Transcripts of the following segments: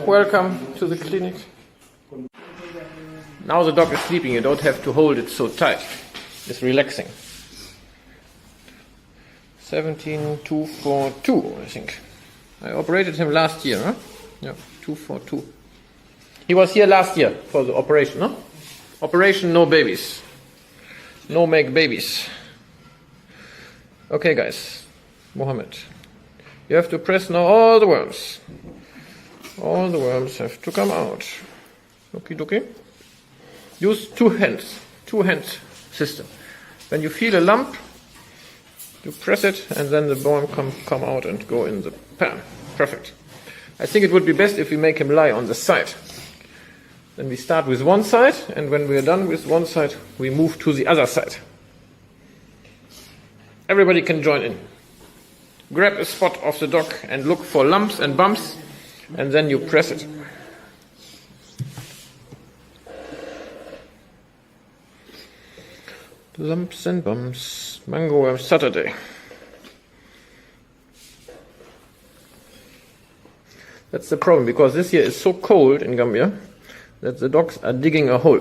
welcome to the clinic. Now the dog is sleeping, you don't have to hold it so tight. It's relaxing. 17242, I think. I operated him last year, huh? Yeah, 242. He was here last year for the operation, huh? Operation no babies. No make babies. Okay, guys. Mohammed. You have to press now all the worms. All the worms have to come out. Okie dokie. Use two hands system. When you feel a lump, you press it and then the worm come out and go in the pan. Perfect. I think it would be best if we make him lie on the side. Then we start with one side, and when we are done with one side, we move to the other side. Everybody can join in. Grab a spot of the dog and look for lumps and bumps, and then you press it. Lumps and bumps. Mangoworms Saturday. That's the problem, because this year is so cold in Gambia that the dogs are digging a hole.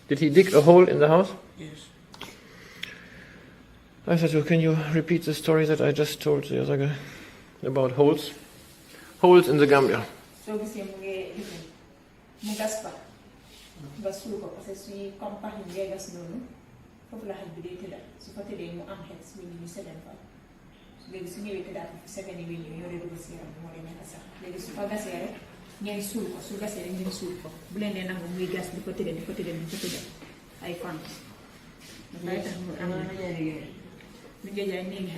Did he dig a hole in the house? Yes. I said, can you repeat the story that I just told the other guy about holes? Holes in the Gambia. So we say mugaspa. Basuko parce que compagnie Vegas nonu fofu la xaj bi day tëdda su fa tëddee mu am xet si ñu sédem fa léegi su ñëwee tëddaat segani wi ñu yore dugg si yaram moo leen nekk sax léegi su fa gasee rek ngeen suul ko su gasee rek ngeen suul ko bu leen dee nangu muy gas di ko tëddee ay fan day tax mu am lu ngeen jaay néegi